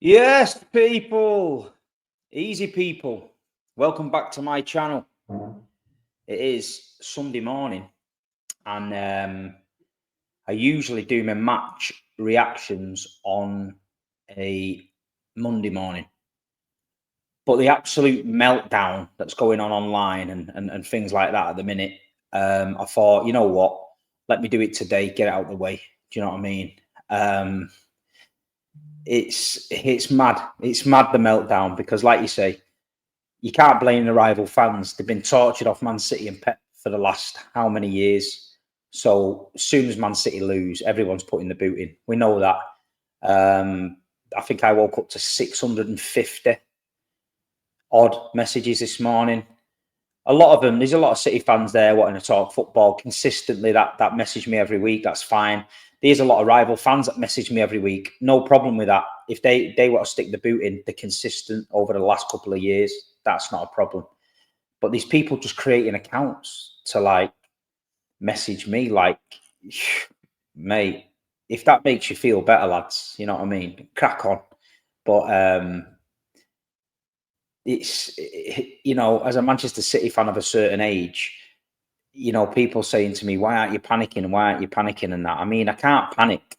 Yes, people, easy people. Welcome back to my channel. It is Sunday morning, and I usually do my match reactions on a Monday morning. But the absolute meltdown that's going on online and things like that at the minute, I thought, you know what? Let me do it today, get it out of the way. Do you know what I mean? Um, it's mad. It's mad the meltdown because, like you say, you can't blame the rival fans. They've been tortured off Man City and Pep for the last how many years? So as soon as Man City lose, everyone's putting the boot in. We know that. I think I woke up to 650 odd messages this morning. A lot of them, there's a lot of City fans there wanting to talk football consistently. That message me every week. That's fine. There's a lot of rival fans that message me every week. No problem with that. If they want to stick the boot in, they're consistent over the last couple of years. That's not a problem. But these people just creating accounts to like message me, like, mate, if that makes you feel better, lads, you know what I mean? Crack on. But it's, you know, as a Manchester City fan of a certain age, you know, people saying to me, why aren't you panicking? Why aren't you panicking? And that, I mean, I can't panic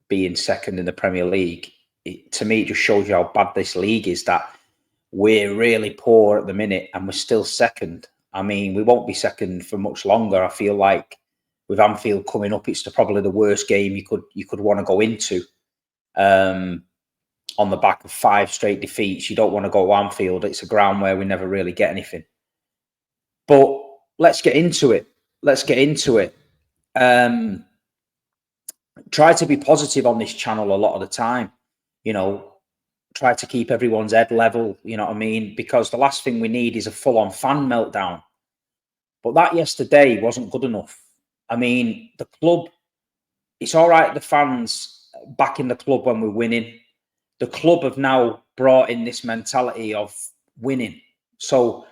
being second in the Premier League. To me, it just shows you how bad this league is, that we're really poor at the minute and we're still second. I mean, we won't be second for much longer. I feel like with Anfield coming up, it's probably the worst game you could want to go into. On the back of 5 straight defeats, you don't want to go to Anfield. It's a ground where we never really get anything. But let's get into it. Let's get into it. Try to be positive on this channel a lot of the time. You know, try to keep everyone's head level, you know what I mean? Because the last thing we need is a full-on fan meltdown. But that yesterday wasn't good enough. I mean, the club, it's all right, the fans back in the club when we're winning. The club have now brought in this mentality of winning. So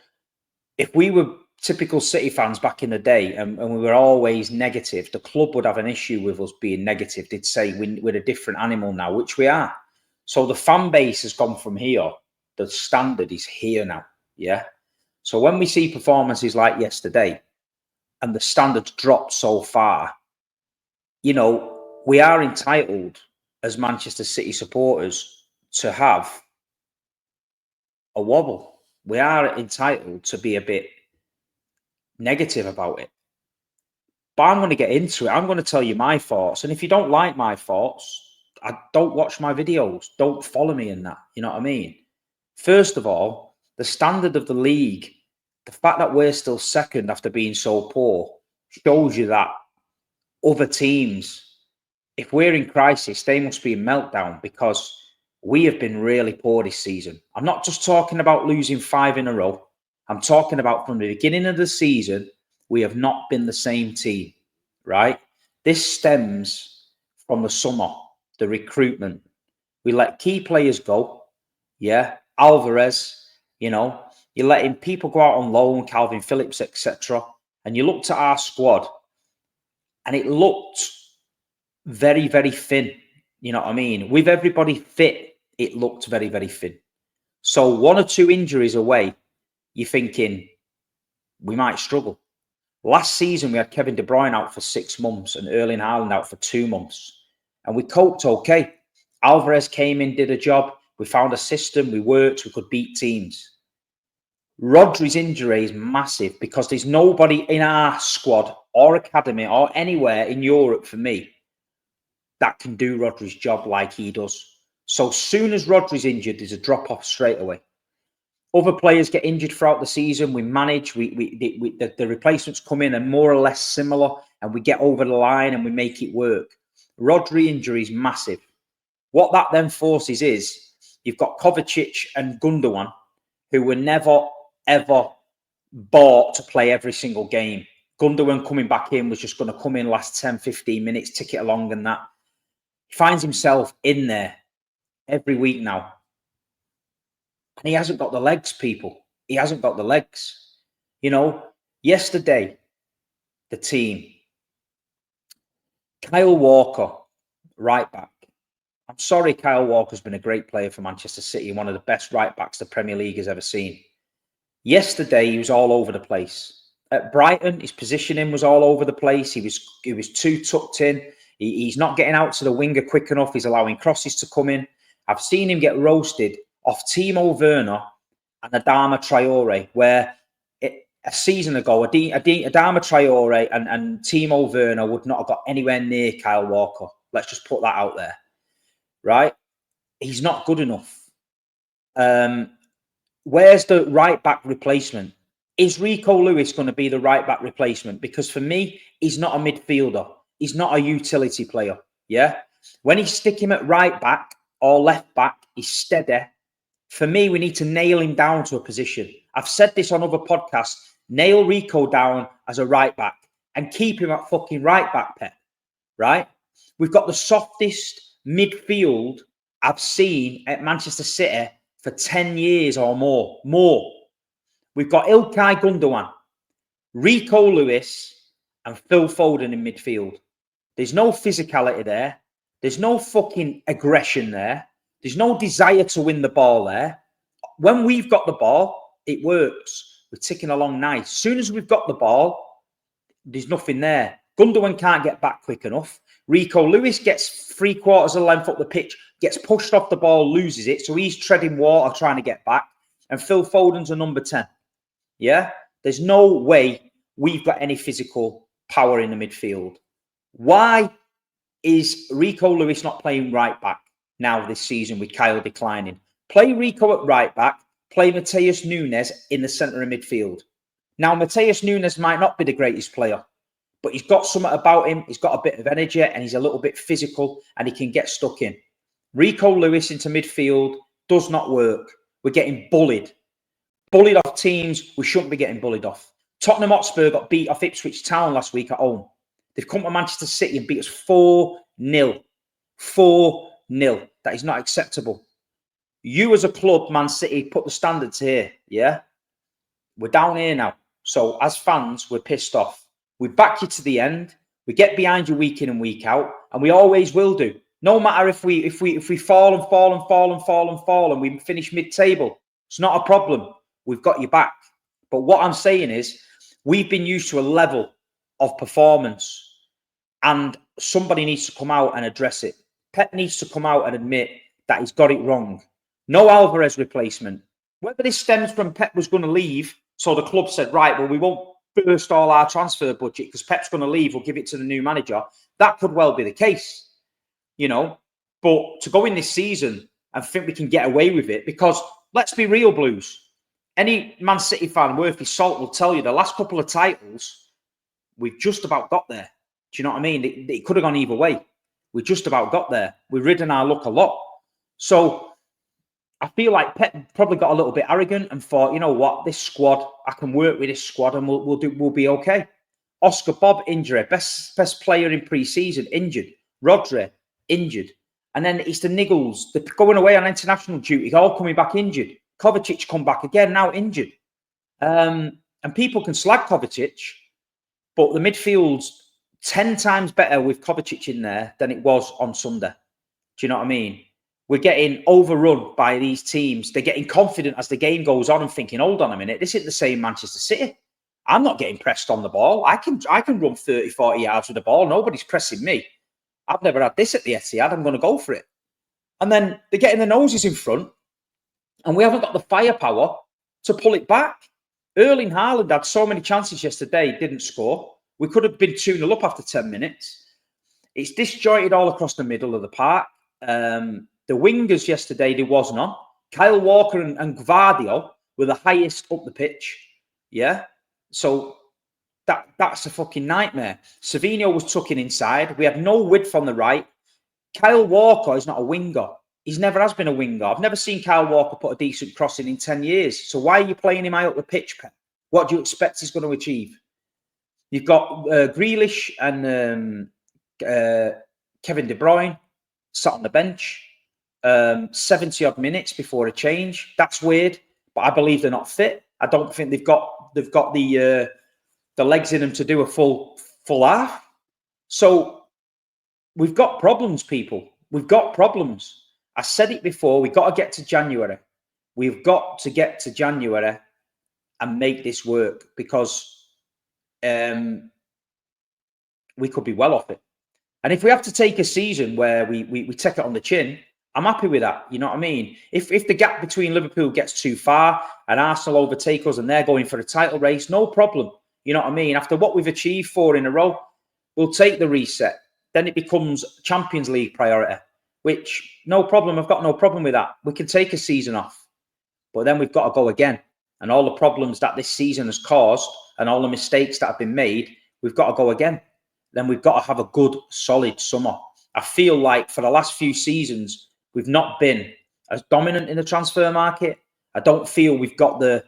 if we were typical City fans back in the day and we were always negative, the club would have an issue with us being negative. They'd say we're a different animal now, which we are. So the fan base has gone from here. The standard is here now. Yeah. So when we see performances like yesterday and the standards dropped so far, you know, we are entitled as Manchester City supporters to have a wobble. We are entitled to be a bit negative about it. But I'm going to get into it. I'm going to tell you my thoughts. And if you don't like my thoughts, don't watch my videos. Don't follow me in that. You know what I mean? First of all, the standard of the league, the fact that we're still second after being so poor, shows you that other teams, if we're in crisis, they must be in meltdown because we have been really poor this season. I'm not just talking about losing 5 in a row. I'm talking about from the beginning of the season, we have not been the same team, right? This stems from the summer, the recruitment. We let key players go. Yeah. Alvarez, you know, you're letting people go out on loan, Calvin Phillips, etc. And you looked at our squad and it looked very, very thin. You know what I mean? With everybody fit, it looked very, very thin. So 1 or 2 injuries away, you're thinking we might struggle. Last season, we had Kevin De Bruyne out for 6 months and Erling Haaland out for 2 months. And we coped okay. Alvarez came in, did a job. We found a system. We worked. We could beat teams. Rodri's injury is massive because there's nobody in our squad or academy or anywhere in Europe for me that can do Rodri's job like he does. So soon as Rodri's injured, there's a drop off straight away. Other players get injured throughout the season. We manage. The replacements come in and more or less similar, and we get over the line and we make it work. Rodri injury is massive. What that then forces is you've got Kovacic and Gundogan, who were never ever bought to play every single game. Gundogan coming back in was just going to come in last 10, 15 minutes, tick it along, and that. He finds himself in there every week now. And he hasn't got the legs, people. He hasn't got the legs. You know, yesterday, the team, Kyle Walker, right back. I'm sorry, Kyle Walker's been a great player for Manchester City and one of the best right backs the Premier League has ever seen. Yesterday, he was all over the place. At Brighton, his positioning was all over the place. He was too tucked in. He's not getting out to the winger quick enough. He's allowing crosses to come in. I've seen him get roasted off Timo Werner and Adama Traore, where a season ago, Adama Traore and Timo Werner would not have got anywhere near Kyle Walker. Let's just put that out there, right? He's not good enough. Where's the right back replacement? Is Rico Lewis going to be the right back replacement? Because for me, he's not a midfielder. He's not a utility player. Yeah. When you stick him at right back or left back, he's steady. For me, we need to nail him down to a position. I've said this on other podcasts. Nail Rico down as a right back and keep him at fucking right back, Pep. Right? We've got the softest midfield I've seen at Manchester City for 10 years or more. We've got Ilkay Gundogan, Rico Lewis, and Phil Foden in midfield. There's no physicality there. There's no fucking aggression there. There's no desire to win the ball there. When we've got the ball, it works. We're ticking along nice. As soon as we've got the ball, there's nothing there. Gundogan can't get back quick enough. Rico Lewis gets 3/4 of the length up the pitch, gets pushed off the ball, loses it. So he's treading water trying to get back. And Phil Foden's a number 10. Yeah? There's no way we've got any physical power in the midfield. Why is Rico Lewis not playing right back now this season with Kyle declining? Play Rico at right back, play Matheus Nunes in the centre of midfield. Now, Matheus Nunes might not be the greatest player, but he's got something about him. He's got a bit of energy and he's a little bit physical and he can get stuck in. Rico Lewis into midfield does not work. We're getting bullied. Bullied off teams we shouldn't be getting bullied off. Tottenham Hotspur got beat off Ipswich Town last week at home. They've come to Manchester City and beat us 4-0. 4-0. That is not acceptable. You as a club, Man City, put the standards here, yeah? We're down here now. So as fans, we're pissed off. We back you to the end. We get behind you week in and week out, and we always will do. No matter if we fall and we finish mid-table, it's not a problem. We've got you back. But what I'm saying is, we've been used to a level of performance, and somebody needs to come out and address it. Pep needs to come out and admit that he's got it wrong. No Alvarez replacement. Whether this stems from Pep was going to leave, so the club said, right, well, we won't burst all our transfer budget because Pep's going to leave, we'll give it to the new manager. That could well be the case, you know. But to go in this season and think we can get away with it, because let's be real, Blues. Any Man City fan worth his salt will tell you the last couple of titles, we've just about got there. Do you know what I mean? It could have gone either way. We just about got there. We've ridden our luck a lot. So I feel like Pep probably got a little bit arrogant and thought, you know what, this squad, I can work with this squad and we'll be okay. Oscar Bob injury, best player in pre-season, injured. Rodri, injured. And then it's the niggles, they're going away on international duty, all coming back injured. Kovacic come back again, now injured. And people can slag Kovacic, but the midfield's 10 times better with Kovacic in there than it was on Sunday. Do you know what I mean? We're getting overrun by these teams. They're getting confident as the game goes on and thinking, hold on a minute, this isn't the same Manchester City. I'm not getting pressed on the ball. I can run 30, 40 yards with the ball. Nobody's pressing me. I've never had this at the Etihad. I'm going to go for it. And then they're getting their noses in front and we haven't got the firepower to pull it back. Erling Haaland had so many chances yesterday, didn't score. We could have been 2-0 up after 10 minutes. It's disjointed all across the middle of the park. The wingers yesterday, there was none. Kyle Walker and Gvardio were the highest up the pitch. Yeah. So that's a fucking nightmare. Savinho was tucking inside. We had no width on the right. Kyle Walker is not a winger. He's never has been a winger. I've never seen Kyle Walker put a decent crossing in 10 years. So why are you playing him high up the pitch, Pep? What do you expect he's going to achieve? You've got Grealish and Kevin De Bruyne sat on the bench. 70-odd minutes before a change. That's weird, but I believe they're not fit. I don't think they've got the legs in them to do a full half. So we've got problems, people. we've got problems. I said it before, we've got to get to January. We've got to get to January and make this work, because we could be well off it. And if we have to take a season where we take it on the chin, I'm happy with that. You know what I mean? If the gap between Liverpool gets too far and Arsenal overtake us and they're going for a title race, no problem. You know what I mean? After what we've achieved 4 in a row, we'll take the reset. Then it becomes Champions League priority, which no problem. I've got no problem with that. We can take a season off, but then we've got to go again. And all the problems that this season has caused and all the mistakes that have been made, we've got to go again. Then we've got to have a good, solid summer. I feel like for the last few seasons, we've not been as dominant in the transfer market. I don't feel we've got the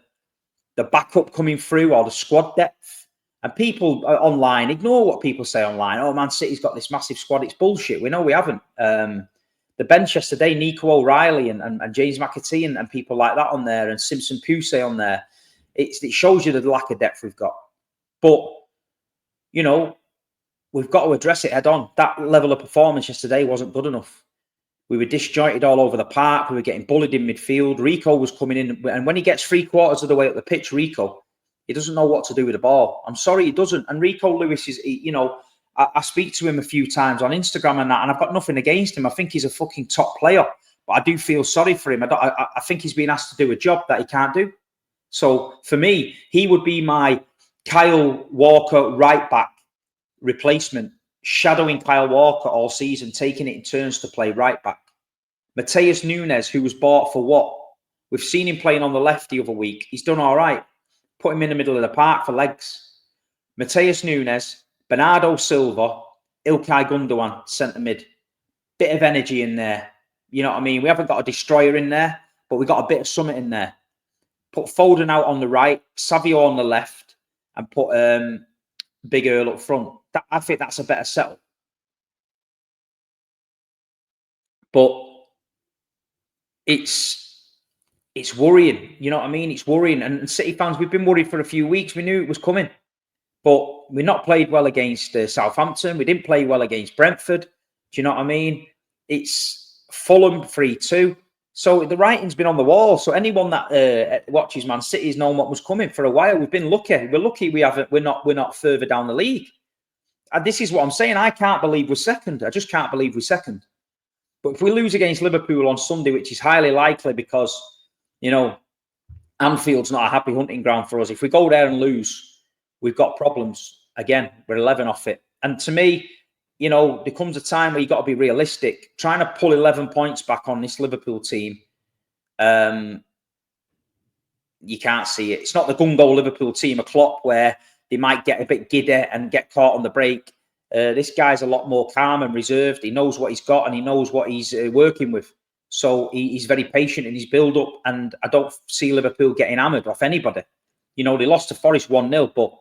backup coming through or the squad depth. And people online, ignore what people say online. Oh, Man City's got this massive squad. It's bullshit. We know we haven't. The bench yesterday, Nico O'Reilly and James Mcfc and people like that on there, and Simpson Pusey on there. It shows you the lack of depth we've got. But, you know, we've got to address it head on. That level of performance yesterday wasn't good enough. We were disjointed all over the park. We were getting bullied in midfield. Rico was coming in. And when he gets 3/4 of the way up the pitch, Rico, he doesn't know what to do with the ball. I'm sorry, he doesn't. And Rico Lewis is, you know, I speak to him a few times on Instagram and that, and I've got nothing against him. I think he's a fucking top player. But I do feel sorry for him. I think he's been asked to do a job that he can't do. So for me, he would be my Kyle Walker right back replacement, shadowing Kyle Walker all season, taking it in turns to play right back. Mateus Nunes, who was bought for what? We've seen him playing on the left the other week. He's done all right. Put him in the middle of the park for legs. Mateus Nunes, Bernardo Silva, Ilkay Gundogan, centre mid. Bit of energy in there. You know what I mean? We haven't got a destroyer in there, but we got a bit of summit in there. Put Foden out on the right, Savio on the left, and put Big Earl up front. I think that's a better setup. But it's worrying. You know what I mean? It's worrying. And City fans, we've been worried for a few weeks. We knew it was coming. But we've not played well against Southampton. We didn't play well against Brentford. Do you know what I mean? It's Fulham 3-2. So the writing's been on the wall. So anyone that watches Man City has known what was coming for a while. We've been lucky. We're lucky we're not further down the league. And this is what I'm saying. I can't believe we're second. I just can't believe we're second. But if we lose against Liverpool on Sunday, which is highly likely because, you know, Anfield's not a happy hunting ground for us. If we go there and lose, we've got problems. Again, we're 11 off it. And to me, you know, there comes a time where you've got to be realistic. Trying to pull 11 points back on this Liverpool team, you can't see it. It's not the gung-go Liverpool team, a Klopp, where they might get a bit giddy and get caught on the break. This guy's a lot more calm and reserved. He knows what he's got and he knows what he's working with. So he's very patient in his build-up, and I don't see Liverpool getting hammered off anybody. You know, they lost to Forest 1-0, but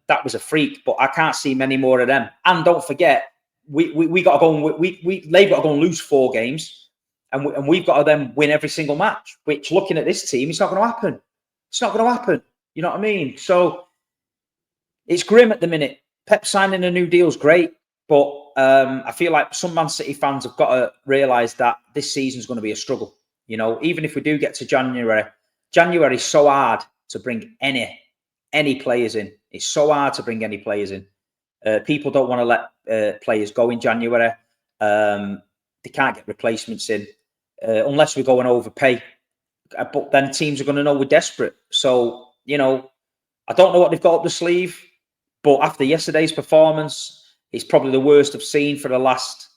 that was a freak. But I can't see many more of them. And don't forget, we got to go and they've got to go and lose 4 games, and we've got to then win every single match. Which, looking at this team, it's not going to happen. It's not going to happen. You know what I mean? So it's grim at the minute. Pep signing a new deal is great, but I feel like some Man City fans have got to realise that this season's going to be a struggle. You know, even if we do get to January, January's so hard to bring any players in. It's so hard to bring any players in. People don't want to let players go in January. They can't get replacements in unless we go and overpay. But then teams are going to know we're desperate. So, you know, I don't know what they've got up the sleeve. But after yesterday's performance, it's probably the worst I've seen for the last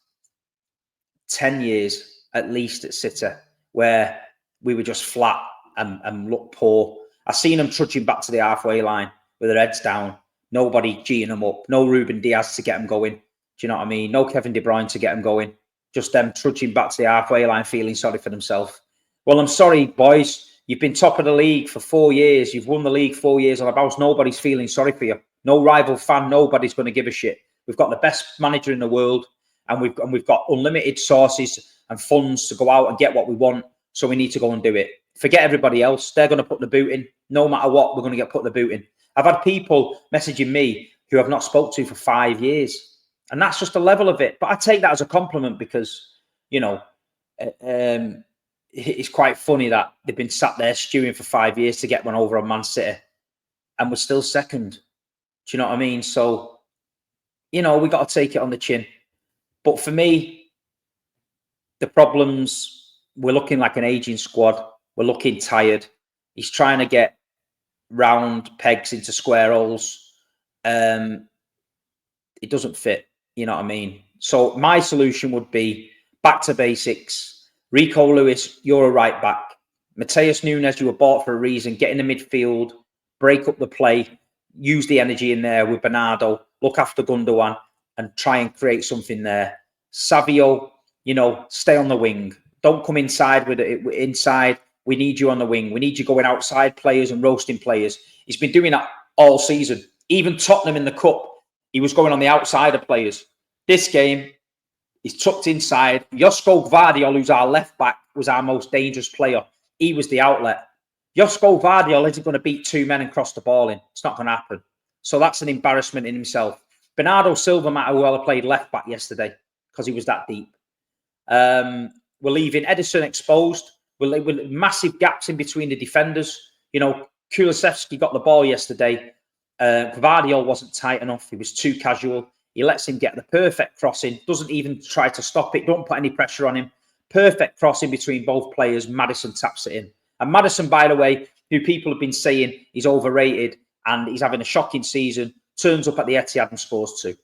10 years, at least at City, where we were just flat and looked poor. I seen them trudging back to the halfway line with their heads down. Nobody G'ing them up. No Ruben Diaz to get them going. Do you know what I mean? No Kevin De Bruyne to get them going. Just them trudging back to the halfway line, feeling sorry for themselves. Well, I'm sorry, boys. You've been top of the league for 4 years. You've won the league 4 years on a bounce. Nobody's feeling sorry for you. No rival fan. Nobody's going to give a shit. We've got the best manager in the world, and we've got unlimited sources and funds to go out and get what we want. So we need to go and do it. Forget everybody else. They're going to put the boot in. No matter what, we're going to get put the boot in. I've had people messaging me who I've not spoke to for 5 years. And that's just the level of it. But I take that as a compliment because, you know, it's quite funny that they've been sat there stewing for 5 years to get one over on Man City and we're still second. Do you know what I mean? So, you know, we got to take it on the chin. But for me, the problems, we're looking like an aging squad. We're looking tired. He's trying to get round pegs into square holes. It doesn't fit. You know what I mean? So my solution would be back to basics. Rico Lewis, you're a right back. Mateus Nunes, you were bought for a reason. Get in the midfield, break up the play, use the energy in there with Bernardo, look after Gundogan and try and create something there. Savio, you know, stay on the wing. Don't come inside with it. Inside, we need you on the wing. We need you going outside players and roasting players. He's been doing that all season. Even Tottenham in the cup, he was going on the outside of players. This game, he's tucked inside. Josko Gvardiol, who's our left back, was our most dangerous player. He was the outlet. Josko Gvardiol isn't going to beat two men and cross the ball in. It's not going to happen. So that's an embarrassment in himself. Bernardo Silva might well have played left back yesterday because he was that deep. We're leaving Edison exposed. With massive gaps in between the defenders. You know, Kulusevski got the ball yesterday. Gvardiol wasn't tight enough. He was too casual. He lets him get the perfect crossing. Doesn't even try to stop it. Don't put any pressure on him. Perfect crossing between both players. Maddison taps it in. And Maddison, by the way, who people have been saying is overrated and he's having a shocking season, turns up at the Etihad and scores two.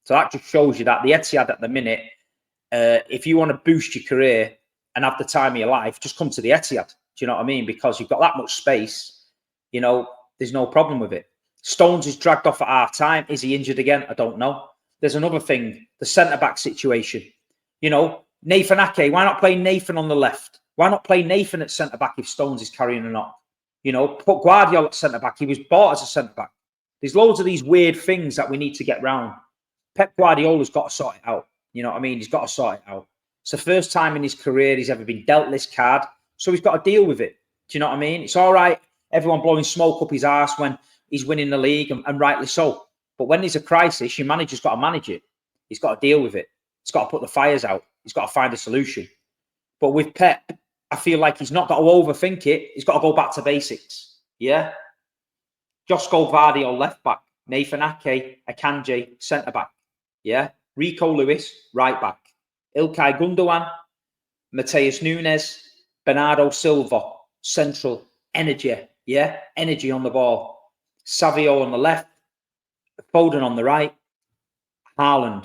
So that just shows you that the Etihad at the minute, if you want to boost your career and have the time of your life, just come to the Etihad. Do you know what I mean? Because you've got that much space, you know, there's no problem with it. Stones is dragged off at half time. Is he injured again? I don't know. There's another thing, the centre-back situation. You know, Nathan Ake, why not play Nathan on the left? Why not play Nathan at centre-back if Stones is carrying a knock? You know, put Guardiola at centre-back. He was bought as a centre-back. There's loads of these weird things that we need to get round. Pep Guardiola's got to sort it out. You know what I mean? He's got to sort it out. It's the first time in his career he's ever been dealt this card. So he's got to deal with it. Do you know what I mean? It's all right, everyone blowing smoke up his arse when he's winning the league, and rightly so. But when there's a crisis, your manager's got to manage it. He's got to deal with it. He's got to put the fires out. He's got to find a solution. But with Pep, I feel like he's not got to overthink it. He's got to go back to basics. Yeah? Josko Gvardiol, left back. Nathan Ake, Akanji, centre back. Yeah? Rico Lewis, right back. Ilkay Gundogan, Mateus Nunes, Bernardo Silva, central, energy. Yeah? Energy on the ball. Savio on the left, Foden on the right, Haaland.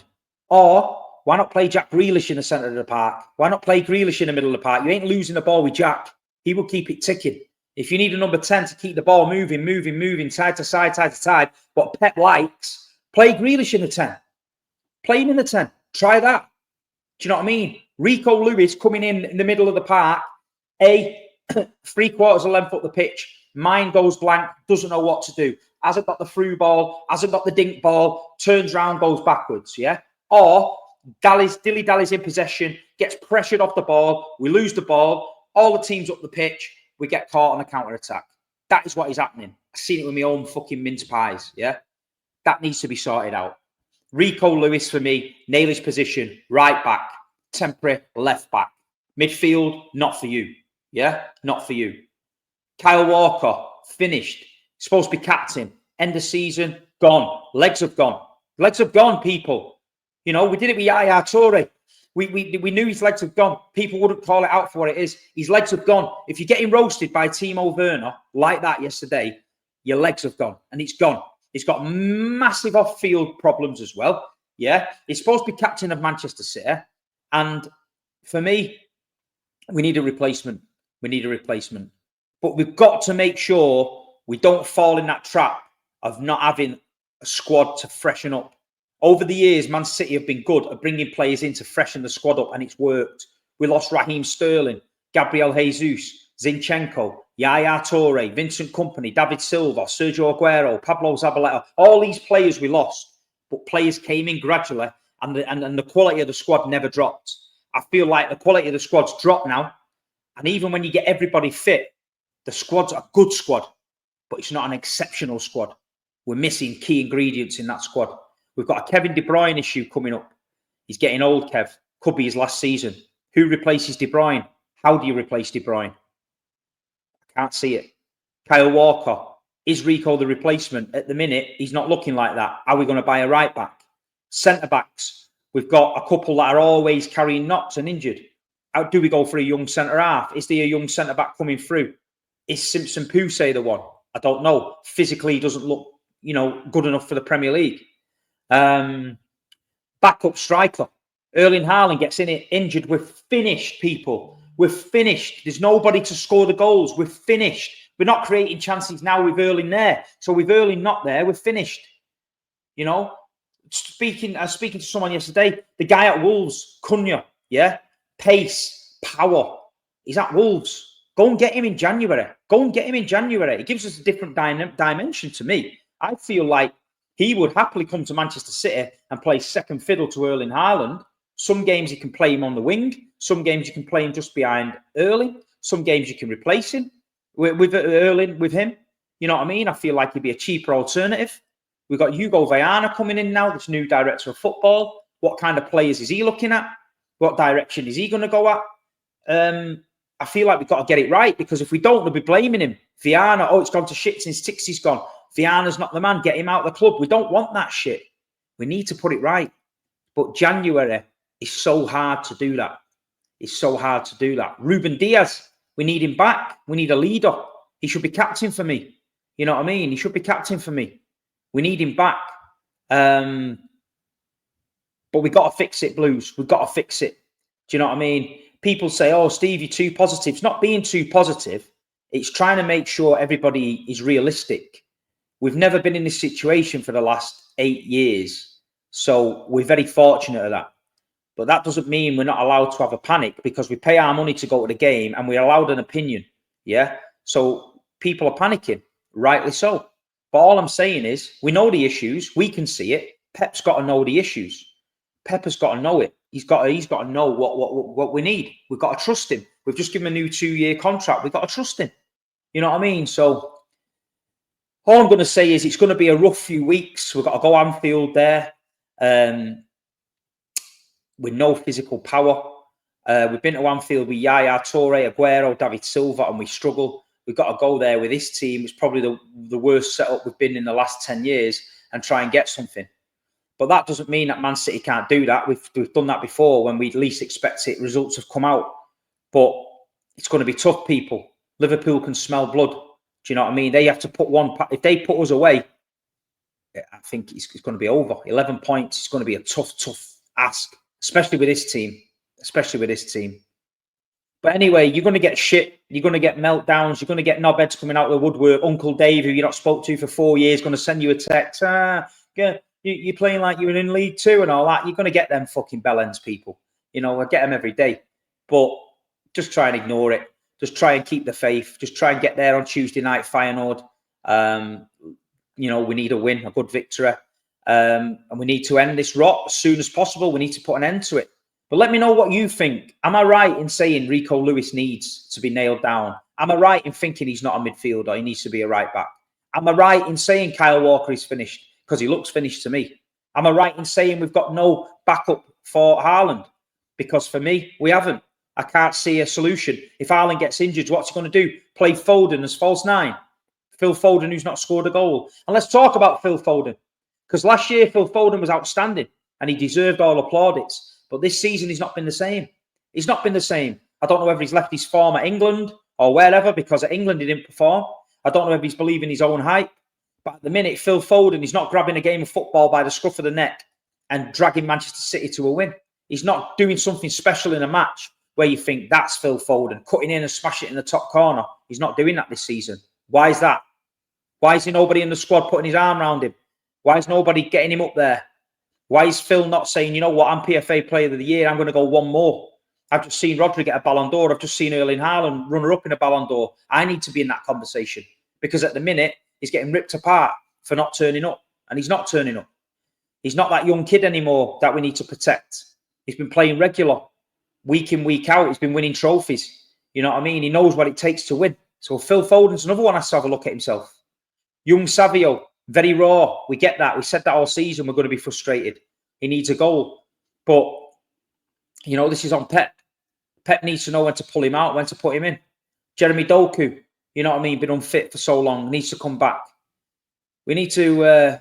Or why not play Jack Grealish in the centre of the park? Why not play Grealish in the middle of the park? You ain't losing the ball with Jack. He will keep it ticking. If you need a number 10 to keep the ball moving, side to side, what Pep likes, play Grealish in the 10. Play him in the 10. Try that. Do you know what I mean? Rico Lewis coming in the middle of the park, 3/4 of length up the pitch, mind goes blank, doesn't know what to do. Hasn't got the through ball, hasn't got the dink ball, turns around, goes backwards, yeah? Or dilly-dallies in possession, gets pressured off the ball, we lose the ball, all the teams up the pitch, we get caught on a counter-attack. That is what is happening. I've seen it with my own fucking mince pies, yeah? That needs to be sorted out. Rico Lewis, for me, nail his position, right back, temporary left back. Midfield, not for you, yeah? Not for you. Kyle Walker, finished. Supposed to be captain. End of season, gone. Legs have gone. Legs have gone, people. You know, we did it with Yaya Toure. We knew his legs have gone. People wouldn't call it out for what it is. His legs have gone. If you're getting roasted by Timo Werner like that yesterday, your legs have gone. And it's gone. He's got massive off-field problems as well. Yeah. He's supposed to be captain of Manchester City. And for me, we need a replacement. We need a replacement. But we've got to make sure we don't fall in that trap of not having a squad to freshen up. Over the years, Man City have been good at bringing players in to freshen the squad up, and it's worked. We lost Raheem Sterling, Gabriel Jesus, Zinchenko, Yaya Toure, Vincent Kompany, David Silva, Sergio Aguero, Pablo Zabaleta. All these players we lost, but players came in gradually, and the quality of the squad never dropped. I feel like the quality of the squad's dropped now, and even when you get everybody fit, the squad's a good squad, but it's not an exceptional squad. We're missing key ingredients in that squad. We've got a Kevin De Bruyne issue coming up. He's getting old, Kev. Could be his last season. Who replaces De Bruyne? How do you replace De Bruyne? I can't see it. Kyle Walker. Is Rico the replacement? At the minute, he's not looking like that. Are we going to buy a right back? Centre-backs. We've got a couple that are always carrying knocks and injured. How do we go for a young centre-half? Is there a young centre-back coming through? Is Simpson Poussey the one? I don't know. Physically, he doesn't look, good enough for the Premier League. Backup striker. Erling Haaland gets in it injured. We're finished, people. We're finished. There's nobody to score the goals. We're finished. We're not creating chances now with Erling there. So with Erling not there, we're finished. Speaking to someone yesterday, the guy at Wolves, Cunha, pace, power. He's at Wolves. Go and get him in January. It gives us a different dimension to me. I feel like he would happily come to Manchester City and play second fiddle to Erling Haaland. Some games you can play him on the wing. Some games you can play him just behind Erling. Some games you can replace him with Erling, with him. You know what I mean? I feel like he'd be a cheaper alternative. We've got Hugo Viana coming in now, this new director of football. What kind of players is he looking at? What direction is he going to go at? I feel like we've got to get it right, because if we don't, they'll be blaming him. Viana, it's gone to shit since Tixie's gone. Viana's not the man. Get him out of the club. We don't want that shit. We need to put it right. But January is so hard to do that. It's so hard to do that. Ruben Diaz, we need him back. We need a leader. He should be captain for me. You know what I mean? He should be captain for me. We need him back. But we got to fix it, Blues. We've got to fix it. Do you know what I mean? People say, Steve, you're too positive. It's not being too positive. It's trying to make sure everybody is realistic. We've never been in this situation for the last 8 years. So we're very fortunate at that. But that doesn't mean we're not allowed to have a panic, because we pay our money to go to the game and we're allowed an opinion. Yeah. So people are panicking, rightly so. But all I'm saying is, we know the issues. We can see it. Pep's got to know the issues. Pep has got to know it. He's got to know what we need. We've got to trust him. We've just given him a new 2-year contract. We've got to trust him. You know what I mean? So all I'm going to say is it's going to be a rough few weeks. We've got to go Anfield there with no physical power. We've been to Anfield with Yaya Toure, Aguero, David Silva, and we struggle. We've got to go there with this team. It's probably the worst setup we've been in the last 10 years and try and get something. But that doesn't mean that Man City can't do that. We've done that before when we least expect it. Results have come out. But it's going to be tough, people. Liverpool can smell blood. Do you know what I mean? They have to put one... If they put us away, I think it's going to be over. 11 points. It's going to be a tough ask, especially with this team. But anyway, you're going to get shit. You're going to get meltdowns. You're going to get knobheads coming out of the woodwork. Uncle Dave, who you not spoke to for 4 years, going to send you a text. You're playing like you're in League Two and all that. You're going to get them fucking bellends, people. I get them every day. But just try and ignore it. Just try and keep the faith. Just try and get there on Tuesday night, Feyenoord. We need a win, a good victory. And we need to end this rot as soon as possible. We need to put an end to it. But let me know what you think. Am I right in saying Rico Lewis needs to be nailed down? Am I right in thinking he's not a midfielder? He needs to be a right back. Am I right in saying Kyle Walker is finished? Because he looks finished to me. Am I right in saying we've got no backup for Haaland? Because for me, we haven't. I can't see a solution. If Haaland gets injured, what's he going to do? Play Foden as false nine? Phil Foden, who's not scored a goal. And let's talk about Phil Foden. Because last year, Phil Foden was outstanding and he deserved all applaudits. But this season, he's not been the same. He's not been the same. I don't know whether he's left his form at England or wherever, because at England he didn't perform. I don't know if he's believing his own hype. But at the minute, Phil Foden is not grabbing a game of football by the scruff of the neck and dragging Manchester City to a win. He's not doing something special in a match where you think that's Phil Foden, cutting in and smash it in the top corner. He's not doing that this season. Why is that? Why is there nobody in the squad putting his arm around him? Why is nobody getting him up there? Why is Phil not saying, you know what, I'm PFA Player of the Year, I'm going to go one more. I've just seen Rodri get a Ballon d'Or. I've just seen Erling Haaland runner-up in a Ballon d'Or. I need to be in that conversation, because at the minute, he's getting ripped apart for not turning up, and he's not turning up. He's not that young kid anymore that we need to protect. He's been playing regular, week in, week out. He's been winning trophies. You know what I mean? He knows what it takes to win. So Phil Foden's another one has to have a look at himself. Young Savio, Very raw. We get that. We said that all season. We're going to be frustrated. He needs a goal. But, you know, this is on Pep. Pep needs to know when to pull him out, when to put him in. Jeremy Doku, you know what I mean, been unfit for so long, needs to come back. We need to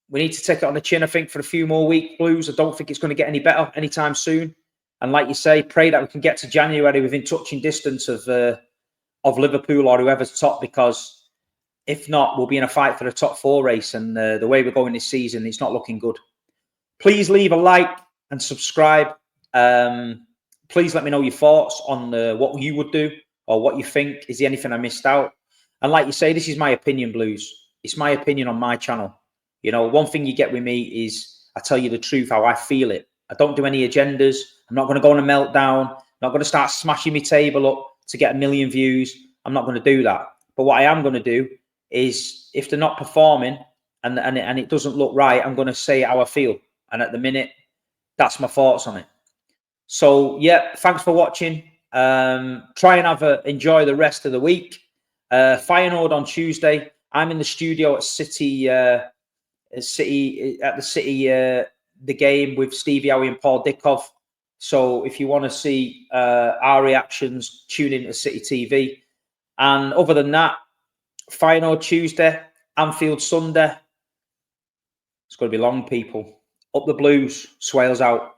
take it on the chin, I think, for a few more weeks, Blues. I don't think it's going to get any better anytime soon. And like you say, pray that we can get to January within touching distance of Liverpool or whoever's top, because if not, we'll be in a fight for the top 4 race. And the way we're going this season, it's not looking good. Please leave a like and subscribe. Please let me know your thoughts on what you would do or what you think. Is there anything I missed out? And like you say, this is my opinion, Blues. It's my opinion on my channel. You know, one thing you get with me is I tell you the truth, how I feel it. I don't do any agendas. I'm not going to go on a meltdown. I'm not going to start smashing my table up to get 1 million views. I'm not going to do that. But what I am going to do is, if they're not performing and it doesn't look right, I'm going to say how I feel. And at the minute, that's my thoughts on it. So, yeah, thanks for watching. Try and enjoy the rest of the week. Feyenoord on Tuesday. I'm in the studio at the game with Stevie Howie and Paul Dickov. So if you want to see our reactions, tune in to City TV. And other than that, Feyenoord Tuesday, Anfield Sunday. It's going to be long, people. Up the Blues. Swales out.